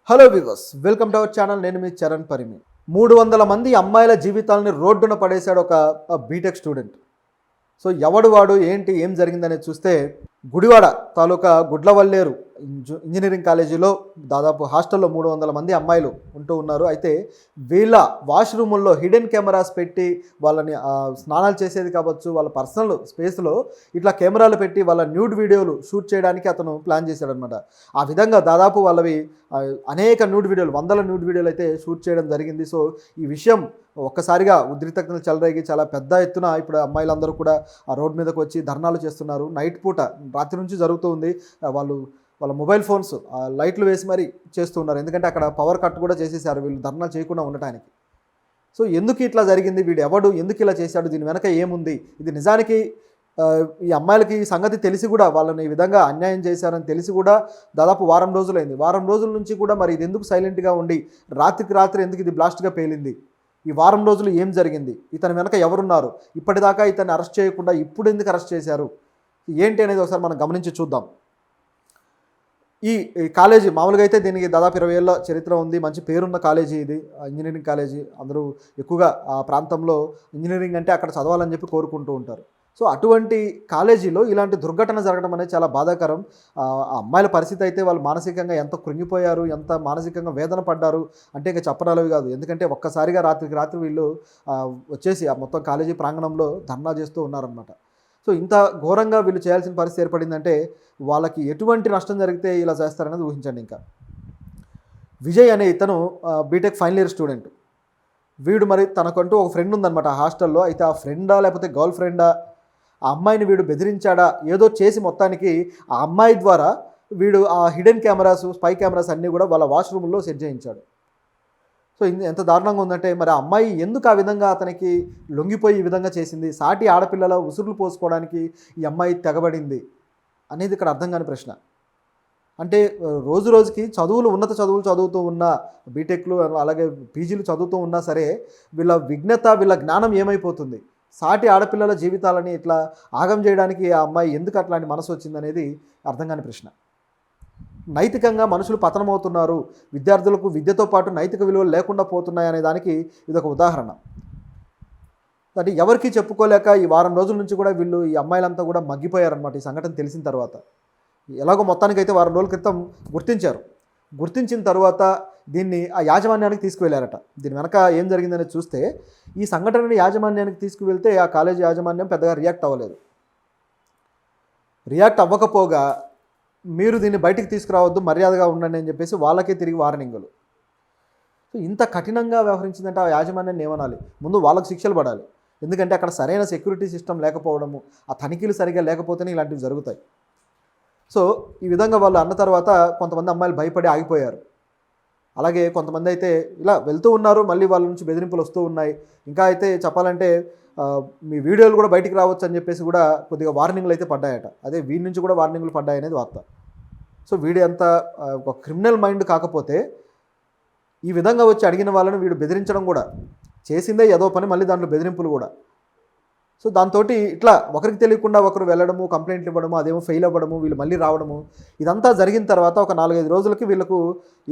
Hello viewers, welcome to our channel. నేను మీ చరణ్ పరిమి. 300 మంది అమ్మాయిల జీవితాలని రోడ్డున పడేశాడు ఒక బీటెక్ స్టూడెంట్. సో ఎవడు వాడు ఏంటి ఏం జరిగిందనేది చూస్తే, గుడివాడ తాలూకా గుడ్లవల్లేరు ఇంజనీరింగ్ కాలేజీలో దాదాపు హాస్టల్లో 300 మంది అమ్మాయిలు ఉంటూ ఉన్నారు. అయితే వీళ్ళ వాష్రూముల్లో హిడెన్ కెమెరాస్ పెట్టి వాళ్ళని స్నానాలు చేసేది కావచ్చు, వాళ్ళ పర్సనల్ స్పేస్లో ఇట్లా కెమెరాలు పెట్టి వాళ్ళ న్యూడ్ వీడియోలు షూట్ చేయడానికి అతను ప్లాన్ చేశాడనమాట. ఆ విధంగా దాదాపు వాళ్ళవి అనేక న్యూడ్ వీడియోలు, 100 న్యూడ్ వీడియోలు అయితే షూట్ చేయడం జరిగింది. సో ఈ విషయం ఒక్కసారిగా ఉద్రిక్తతలు చెలరేగి చాలా పెద్ద ఎత్తున ఇప్పుడు అమ్మాయిలందరూ కూడా ఆ రోడ్ మీదకి వచ్చి ధర్నాలు చేస్తున్నారు. నైట్ పూట రాత్రి నుంచి జరుగుతూ ఉంది. వాళ్ళ మొబైల్ ఫోన్స్ లైట్లు వేసి మరీ చేస్తూ ఉన్నారు. ఎందుకంటే అక్కడ పవర్ కట్ కూడా చేసేసారు వీళ్ళు ధర్నా చేయకుండా ఉండటానికి. సో ఎందుకు ఇట్లా జరిగింది, వీడు ఎవడు, ఎందుకు ఇలా చేశాడు, దీని వెనక ఏముంది, ఇది నిజానికి ఈ అమ్మాయిలకి ఈ సంగతి తెలిసి కూడా వాళ్ళని ఈ విధంగా అన్యాయం చేశారని తెలిసి కూడా దాదాపు వారం రోజులైంది. వారం రోజుల నుంచి కూడా మరి ఇది ఎందుకు సైలెంట్గా ఉండి రాత్రికి రాత్రి ఎందుకు ఇది బ్లాస్ట్గా పేలింది, ఈ వారం రోజులు ఏం జరిగింది, ఇతని వెనక ఎవరున్నారు, ఇప్పటిదాకా ఇతన్ని అరెస్ట్ చేయకుండా ఇప్పుడు ఎందుకు అరెస్ట్ చేశారు, ఏంటి అనేది ఒకసారి మనం గమనించి చూద్దాం. ఈ కాలేజీ మామూలుగా అయితే దీనికి దాదాపు 20 ఏళ్ళ చరిత్ర ఉంది. మంచి పేరున్న కాలేజీ ఇది, ఇంజనీరింగ్ కాలేజీ. అందరూ ఎక్కువగా ఆ ప్రాంతంలో ఇంజనీరింగ్ అంటే అక్కడ చదవాలని చెప్పి కోరుకుంటూ ఉంటారు. సో అటువంటి కాలేజీలో ఇలాంటి దుర్ఘటన జరగడం అనేది చాలా బాధాకరం. ఆ అమ్మాయిల పరిస్థితి అయితే వాళ్ళు మానసికంగా ఎంత కృంగిపోయారు, ఎంత మానసికంగా వేదన పడ్డారు అంటే ఇంకా చెప్పడాలవి కాదు. ఎందుకంటే ఒక్కసారిగా రాత్రికి రాత్రి వీళ్ళు వచ్చేసి ఆ మొత్తం కాలేజీ ప్రాంగణంలో ధర్నా చేస్తూ ఉన్నారనమాట. సో ఇంత ఘోరంగా వీళ్ళు చేయాల్సిన పరిస్థితి ఏర్పడిందంటే వాళ్ళకి ఎటువంటి నష్టం జరిగితే ఇలా చేస్తారనేది ఊహించండి. ఇంకా విజయ్ అనే ఇతను బీటెక్ ఫైనల్ ఇయర్ స్టూడెంట్. వీడు మరి తనకంటూ ఒక ఫ్రెండ్ ఉందన్నమాట హాస్టల్లో. అయితే ఆ ఫ్రెండా లేకపోతే గర్ల్ ఫ్రెండా, ఆ అమ్మాయిని వీడు బెదిరించాడా, ఏదో చేసి మొత్తానికి ఆ అమ్మాయి ద్వారా వీడు ఆ హిడెన్ కెమెరాస్, స్పై కెమెరాస్ అన్నీ కూడా వాళ్ళ వాష్రూమ్లో సెట్ చేయించాడు. సో ఎంత దారుణంగా ఉందంటే మరి ఆ అమ్మాయి ఎందుకు ఆ విధంగా అతనికి లొంగిపోయి ఈ విధంగా చేసింది, సాటి ఆడపిల్లల ఉసురులు పోసుకోవడానికి ఈ అమ్మాయి తెగబడింది అనేది ఇక్కడ అర్థం కాని ప్రశ్న. అంటే రోజు రోజుకి ఉన్నత చదువులు చదువుతూ ఉన్న బీటెక్లు అలాగే పీజీలు చదువుతూ ఉన్నా సరే వీళ్ళ విఘ్నత, వీళ్ళ జ్ఞానం ఏమైపోతుంది, సాటి ఆడపిల్లల జీవితాలని ఇట్లా ఆగం చేయడానికి ఆ అమ్మాయి ఎందుకు అట్లాంటి మనసు వచ్చిందనేది అర్థం కాని ప్రశ్న. నైతికంగా మనుషులు పతనమవుతున్నారు, విద్యార్థులకు విద్యతో పాటు నైతిక విలువలు లేకుండా పోతున్నాయి అనే దానికి ఇదొక ఉదాహరణ. అంటే ఎవరికి చెప్పుకోలేక ఈ వారం రోజుల నుంచి కూడా వీళ్ళు ఈ అమ్మాయిలంతా కూడా మగ్గిపోయారనమాట ఈ సంఘటన తెలిసిన తర్వాత. ఎలాగో మొత్తానికైతే వారం రోజుల క్రితం గుర్తించిన తర్వాత దీన్ని ఆ యాజమాన్యానికి తీసుకువెళ్ళారట. దీని వెనక ఏం జరిగిందనేది చూస్తే ఈ సంఘటనని యాజమాన్యానికి తీసుకువెళ్తే ఆ కాలేజీ యాజమాన్యం పెద్దగా రియాక్ట్ అవ్వలేదు. రియాక్ట్ అవ్వకపోగా మీరు దీన్ని బయటికి తీసుకురావద్దు, మర్యాదగా ఉండండి అని చెప్పేసి వాళ్ళకే తిరిగి వార్నింగులు. సో ఇంత కఠినంగా వ్యవహరించిందంటే ఆ యాజమాన్యాన్ని ఏమనాలి, ముందు వాళ్ళకు శిక్షలు పడాలి. ఎందుకంటే అక్కడ సరైన సెక్యూరిటీ సిస్టమ్ లేకపోవడము, ఆ తనిఖీలు సరిగ్గా లేకపోతేనే ఇలాంటివి జరుగుతాయి. సో ఈ విధంగా వాళ్ళు అన్న తర్వాత కొంతమంది అమ్మాయిలు భయపడి ఆగిపోయారు. అలాగే కొంతమంది అయితే ఇలా వెళ్తూ ఉన్నారు, మళ్ళీ వాళ్ళ నుంచి బెదిరింపులు వస్తూ ఉన్నాయి. ఇంకా అయితే చెప్పాలంటే మీ వీడియోలు కూడా బయటికి రావచ్చు అని చెప్పేసి కూడా కొద్దిగా వార్నింగ్లు అయితే పడ్డాయట. అదే వీడి నుంచి కూడా వార్నింగ్లు పడ్డాయనేది వార్త. సో వీడి అంత ఒక క్రిమినల్ మైండ్ కాకపోతే ఈ విధంగా వచ్చి అడిగిన వాళ్ళని వీడు బెదిరించడం కూడా, చేసిందే ఏదో పని, మళ్ళీ దాంట్లో బెదిరింపులు కూడా. సో దాంతో ఇట్లా ఒకరికి తెలియకుండా ఒకరు వెళ్ళడము, కంప్లైంట్లు ఇవ్వడము, అదేమో ఫెయిల్ అవ్వడము, వీళ్ళు మళ్ళీ రావడము, ఇదంతా జరిగిన తర్వాత ఒక 4-5 రోజులకి వీళ్ళకు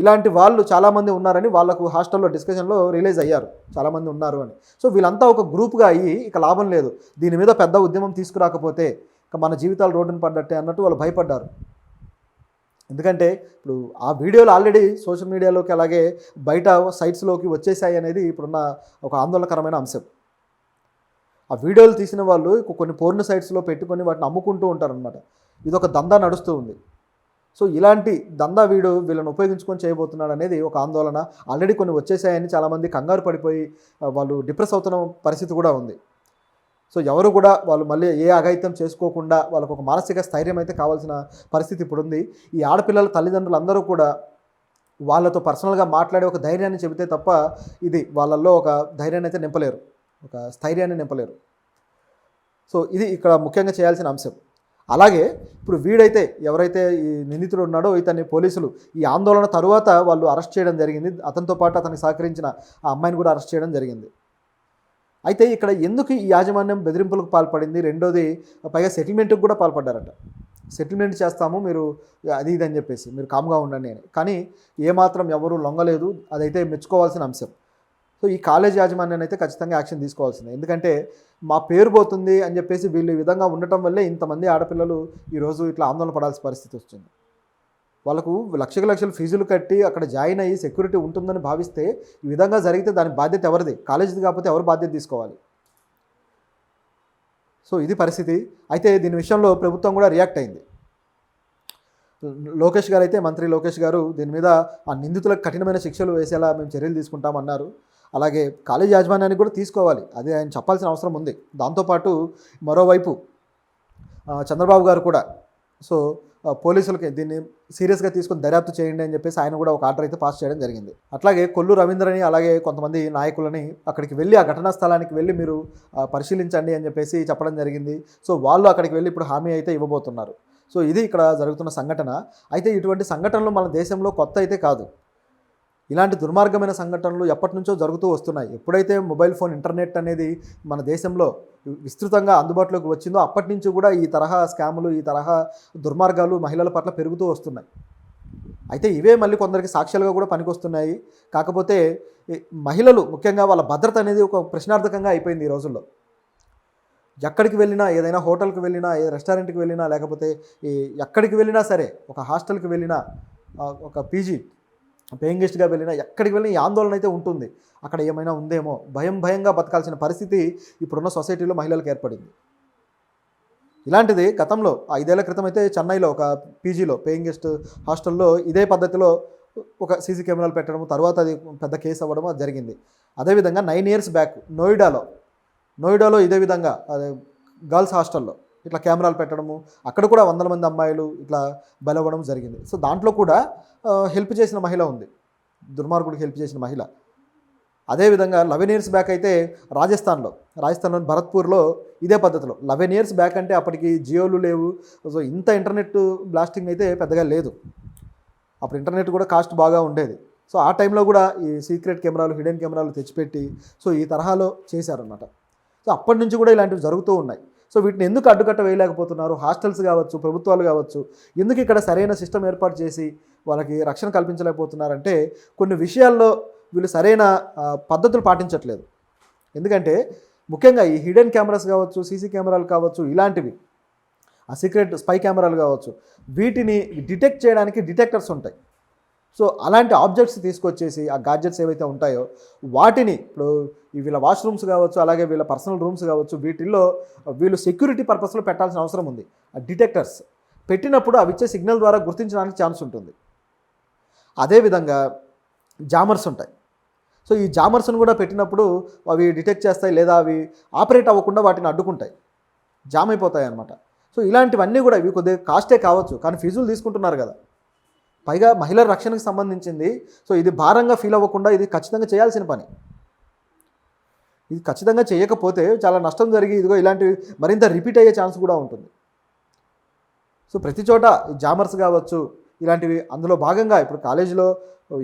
ఇలాంటి వాళ్ళు చాలామంది ఉన్నారని వాళ్ళకు హాస్టల్లో డిస్కషన్లో రిలీజ్ అయ్యారు, చాలామంది ఉన్నారు అని. సో వీళ్ళంతా ఒక గ్రూప్గా అయ్యి ఇక లాభం లేదు, దీని మీద పెద్ద ఉద్యమం తీసుకురాకపోతే ఇక మన జీవితాలు రోడ్డున పడ్డట్టే అన్నట్టు వాళ్ళు భయపడ్డారు. ఎందుకంటే ఇప్పుడు ఆ వీడియోలు ఆల్రెడీ సోషల్ మీడియాలోకి అలాగే బయట సైట్స్లోకి వచ్చేసాయి అనేది ఇప్పుడున్న ఒక ఆందోళనకరమైన అంశం. ఆ వీడియోలు తీసిన వాళ్ళు కొన్ని పోర్న్ సైట్స్లో పెట్టుకొని వాటిని అమ్ముకుంటూ ఉంటారనమాట. ఇది ఒక దందా నడుస్తూ ఉంది. సో ఇలాంటి దందా వీళ్ళని ఉపయోగించుకొని చేయబోతున్నాడు అనేది ఒక ఆందోళన. ఆల్రెడీ కొన్ని వచ్చేసాయని చాలామంది కంగారు పడిపోయి వాళ్ళు డిప్రెస్ అవుతున్న పరిస్థితి కూడా ఉంది. సో ఎవరు కూడా వాళ్ళు మళ్ళీ ఏ అఘాయిత్యం చేసుకోకుండా వాళ్ళకు ఒక మానసిక స్థైర్యం అయితే కావాల్సిన పరిస్థితి ఇప్పుడు ఉంది. ఈ ఆడపిల్లల తల్లిదండ్రులు అందరూ కూడా వాళ్ళతో పర్సనల్గా మాట్లాడే ఒక ధైర్యాన్ని చెబితే తప్ప ఇది వాళ్ళల్లో ఒక ధైర్యాన్ని అయితే నింపలేరు, ఒక స్థైర్యాన్ని నింపలేరు. సో ఇది ఇక్కడ ముఖ్యంగా చేయాల్సిన అంశం. అలాగే ఇప్పుడు వీడైతే ఎవరైతే ఈ నిందితుడు ఉన్నాడో ఇతన్ని పోలీసులు ఈ ఆందోళన తరువాత వాళ్ళు అరెస్ట్ చేయడం జరిగింది. అతనితో పాటు అతనికి సహకరించిన ఆ అమ్మాయిని కూడా అరెస్ట్ చేయడం జరిగింది. అయితే ఇక్కడ ఎందుకు ఈ యాజమాన్యం బెదిరింపులకు పాల్పడింది, రెండోది పైగా సెటిల్మెంట్కి కూడా పాల్పడ్డారట. సెటిల్మెంట్ చేస్తాము, మీరు అది ఇది అని చెప్పేసి మీరు కామ్గా ఉండండి అని. కానీ ఏమాత్రం ఎవరు లొంగలేదు, అదైతే మెచ్చుకోవాల్సిన అంశం. సో ఈ కాలేజ్ యాజమాన్యాన్ని అయితే ఖచ్చితంగా యాక్షన్ తీసుకోవాల్సిందే. ఎందుకంటే మా పేరు పోతుంది అని చెప్పేసి వీళ్ళు ఈ విధంగా ఉండటం వల్లే ఇంతమంది ఆడపిల్లలు ఈరోజు ఇట్లా ఆందోళన పడాల్సిన పరిస్థితి వస్తుంది. వాళ్ళకు లక్షలు ఫీజులు కట్టి అక్కడ జాయిన్ అయ్యి సెక్యూరిటీ ఉంటుందని భావిస్తే ఈ విధంగా జరిగితే దాని బాధ్యత ఎవరిది? కాలేజీది కాకపోతే ఎవరు బాధ్యత తీసుకోవాలి? సో ఇది పరిస్థితి. అయితే దీని విషయంలో ప్రభుత్వం కూడా రియాక్ట్ అయింది. లోకేష్ గారు అయితే, మంత్రి లోకేష్ గారు దీని మీద ఆ నిందితులకు కఠినమైన శిక్షలు వేసేలా మేము చర్యలు తీసుకుంటామన్నారు. అలాగే కాలేజ్ యాజమాన్యానికి కూడా తీసుకోవాలి, అది ఆయన చెప్పాల్సిన అవసరం ఉంది. దాంతోపాటు మరోవైపు చంద్రబాబు గారు కూడా పోలీసులకి దీన్ని సీరియస్గా తీసుకొని దర్యాప్తు చేయండి అని చెప్పేసి ఆయన కూడా ఒక ఆర్డర్ అయితే పాస్ చేయడం జరిగింది. అట్లాగే కొల్లు రవీంద్రని అలాగే కొంతమంది నాయకులని అక్కడికి వెళ్ళి ఆ ఘటనా స్థలానికి వెళ్ళి మీరు పరిశీలించండి అని చెప్పేసి చెప్పడం జరిగింది. సో వాళ్ళు అక్కడికి వెళ్ళి ఇప్పుడు హామీ అయితే ఇవ్వబోతున్నారు. సో ఇది ఇక్కడ జరుగుతున్న సంఘటన. అయితే ఇటువంటి సంఘటనలు మన దేశంలో కొత్త అయితే కాదు. ఇలాంటి దుర్మార్గమైన సంఘటనలు ఎప్పటి నుంచో జరుగుతూ వస్తున్నాయి. ఎప్పుడైతే మొబైల్ ఫోన్, ఇంటర్నెట్ అనేది మన దేశంలో విస్తృతంగా అందుబాటులోకి వచ్చిందో అప్పటి నుంచి కూడా ఈ తరహా స్కాములు, ఈ తరహా దుర్మార్గాలు మహిళల పట్ల పెరుగుతూ వస్తున్నాయి. అయితే ఇవే మళ్ళీ కొందరికి సాక్ష్యాలుగా కూడా పనికొస్తున్నాయి. కాకపోతే మహిళలు ముఖ్యంగా వాళ్ళ భద్రత అనేది ఒక ప్రశ్నార్థకంగా అయిపోయింది ఈ రోజుల్లో. ఎక్కడికి వెళ్ళినా, ఏదైనా హోటల్కి వెళ్ళినా, ఏ రెస్టారెంట్కి వెళ్ళినా, లేకపోతే ఎక్కడికి వెళ్ళినా సరే, ఒక హాస్టల్కి వెళ్ళినా, ఒక పీజీ పేయింగ్ గెస్ట్గా వెళ్ళినా, ఎక్కడికి వెళ్ళినా ఈ ఆందోళన అయితే ఉంటుంది. అక్కడ ఏమైనా ఉందేమో భయంగా బతకాల్సిన పరిస్థితి ఇప్పుడున్న సొసైటీలో మహిళలకు ఏర్పడింది. ఇలాంటిది గతంలో 5 ఏళ్ల క్రితం అయితే చెన్నైలో ఒక పీజీలో పేయింగ్ గెస్ట్ హాస్టల్లో ఇదే పద్ధతిలో ఒక సీసీ కెమెరాలు పెట్టడం, తర్వాత అది పెద్ద కేసు అవ్వడం అది జరిగింది. అదేవిధంగా 9 years బ్యాక్ నోయిడాలో ఇదే విధంగా అదే గర్ల్స్ హాస్టల్లో ఇట్లా కెమెరాలు పెట్టడము, అక్కడ కూడా 100 మంది అమ్మాయిలు ఇట్లా బలవ్వడం జరిగింది. సో దాంట్లో కూడా హెల్ప్ చేసిన మహిళ ఉంది, దుర్మార్గుడికి హెల్ప్ చేసిన మహిళ. అదేవిధంగా 11 years బ్యాక్ అయితే రాజస్థాన్లోని భరత్పూర్లో ఇదే పద్ధతిలో 11 years బ్యాక్ అంటే అప్పటికి జియోలు లేవు. సో ఇంత ఇంటర్నెట్ బ్లాస్టింగ్ అయితే పెద్దగా లేదు. అప్పుడు ఇంటర్నెట్ కూడా కాస్ట్ బాగా ఉండేది. సో ఆ టైంలో కూడా ఈ సీక్రెట్ కెమెరాలు, హిడెన్ కెమెరాలు తెచ్చిపెట్టి సో ఈ తరహాలో చేశారన్నమాట. సో అప్పటి నుంచి కూడా ఇలాంటివి జరుగుతూ ఉన్నాయి. సో వీటిని ఎందుకు అడ్డుకట్ట వేయలేకపోతున్నారు? హాస్టల్స్ కావచ్చు, ప్రభుత్వాలు కావచ్చు, ఎందుకు ఇక్కడ సరైన సిస్టమ్ ఏర్పాటు చేసి వాళ్ళకి రక్షణ కల్పించలేకపోతున్నారంటే కొన్ని విషయాల్లో వీళ్ళు సరైన పద్ధతులు పాటించట్లేదు. ఎందుకంటే ముఖ్యంగా ఈ హిడెన్ కెమెరాస్ కావచ్చు, సీసీ కెమెరాలు కావచ్చు, ఇలాంటివి ఆ సీక్రెట్ స్పై కెమెరాలు కావచ్చు, వీటిని డిటెక్ట్ చేయడానికి డిటెక్టర్స్ ఉంటాయి. సో అలాంటి ఆబ్జెక్ట్స్ తీసుకొచ్చేసి ఆ గాడ్జెట్స్ ఏవైతే ఉంటాయో వాటిని ఇప్పుడు వీళ్ళ వాష్రూమ్స్ కావచ్చు, అలాగే వీళ్ళ పర్సనల్ రూమ్స్ కావచ్చు, వీటిల్లో వీళ్ళు సెక్యూరిటీ పర్పస్లో పెట్టాల్సిన అవసరం ఉంది. ఆ డిటెక్టర్స్ పెట్టినప్పుడు అవి ఇచ్చే సిగ్నల్ ద్వారా గుర్తించడానికి ఛాన్స్ ఉంటుంది. అదేవిధంగా జామర్స్ ఉంటాయి. సో ఈ జామర్స్ను కూడా పెట్టినప్పుడు అవి డిటెక్ట్ చేస్తాయి, లేదా అవి ఆపరేట్ అవ్వకుండా వాటిని అడ్డుకుంటాయి, జామ్ అయిపోతాయి అన్నమాట. సో ఇలాంటివన్నీ కూడా ఇవి కొద్దిగా కాస్టే కావచ్చు, కానీ ఫీజులు తీసుకుంటున్నారు కదా. పైగా మహిళల రక్షణకు సంబంధించింది. సో ఇది భారంగా ఫీల్ అవ్వకుండా ఇది ఖచ్చితంగా చేయాల్సిన పని. ఇది ఖచ్చితంగా చేయకపోతే చాలా నష్టం జరిగి ఇదిగో ఇలాంటివి మరింత రిపీట్ అయ్యే ఛాన్స్ కూడా ఉంటుంది. సో ప్రతి చోట జామర్స్ కావచ్చు, ఇలాంటివి అందులో భాగంగా ఇప్పుడు కాలేజీలో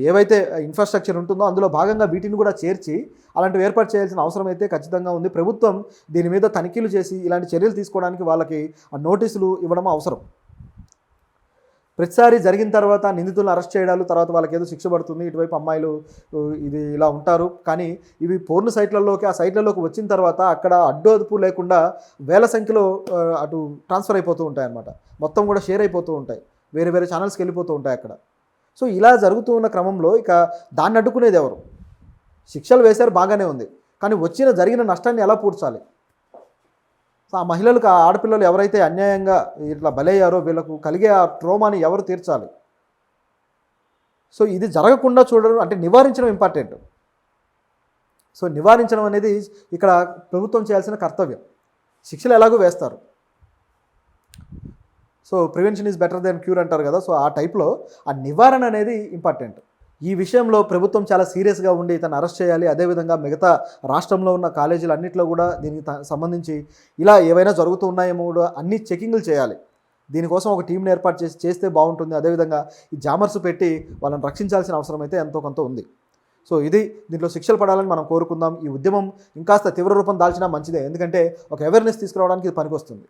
ఏవైతే ఇన్ఫ్రాస్ట్రక్చర్ ఉంటుందో అందులో భాగంగా వీటిని కూడా చేర్చి అలాంటివి ఏర్పాటు చేయాల్సిన అవసరం అయితే ఖచ్చితంగా ఉంది. ప్రభుత్వం దీని మీద తనిఖీలు చేసి ఇలాంటి చర్యలు తీసుకోవడానికి వాళ్ళకి ఆ నోటీసులు ఇవ్వడం అవసరం. ప్రతిసారి జరిగిన తర్వాత నిందితులను అరెస్ట్ చేయడాలు, తర్వాత వాళ్ళకి ఏదో శిక్ష పడుతుంది, ఇటువైపు అమ్మాయిలు ఇది ఇలా ఉంటారు. కానీ ఇవి పోర్న్ సైట్లలోకి, ఆ సైట్లలోకి వచ్చిన తర్వాత అక్కడ అడ్డు అదుపు లేకుండా వేల సంఖ్యలో అటు ట్రాన్స్ఫర్ అయిపోతూ ఉంటాయి అన్నమాట. మొత్తం కూడా షేర్ అయిపోతూ ఉంటాయి, వేరే ఛానల్స్కి వెళ్ళిపోతూ ఉంటాయి అక్కడ. సో ఇలా జరుగుతూ ఉన్న క్రమంలో ఇక దాన్ని అడ్డుకునేది ఎవరు? శిక్షలు వేశారు, బాగానే ఉంది, కానీ జరిగిన నష్టాన్ని ఎలా పూడ్చాలి? సో ఆ మహిళలకు, ఆ ఆడపిల్లలు ఎవరైతే అన్యాయంగా ఇట్లా బలయ్యారో వీళ్ళకు కలిగే ఆ ట్రోమాని ఎవరు తీర్చాలి? సో ఇది జరగకుండా చూడడం అంటే నివారించడం ఇంపార్టెంట్. సో నివారించడం అనేది ఇక్కడ ప్రభుత్వం చేయాల్సిన కర్తవ్యం. శిక్షలు ఎలాగో వేస్తారు. So prevention is better than cure అంటారు కదా. సో ఆ టైప్లో ఆ నివారణ అనేది ఇంపార్టెంట్. ఈ విషయంలో ప్రభుత్వం చాలా సీరియస్గా ఉండి తను అరెస్ట్ చేయాలి. అదేవిధంగా మిగతా రాష్ట్రంలో ఉన్న కాలేజీలు అన్నింటిలో కూడా దీనికి సంబంధించి ఇలా ఏవైనా జరుగుతూ ఉన్నాయేమో కూడా అన్ని చెకింగ్లు చేయాలి. దీనికోసం ఒక టీంని ఏర్పాటు చేస్తే బాగుంటుంది. అదేవిధంగా ఈ జామర్స్ పెట్టి వాళ్ళని రక్షించాల్సిన అవసరం అయితే ఎంతో కొంత ఉంది. సో దీంట్లో శిక్షలు పడాలని మనం కోరుకుందాం. ఈ ఉద్యమం ఇంకాస్త తీవ్ర రూపం దాల్చినా మంచిదే, ఎందుకంటే ఒక అవేర్నెస్ తీసుకురావడానికి ఇది పనికొస్తుంది.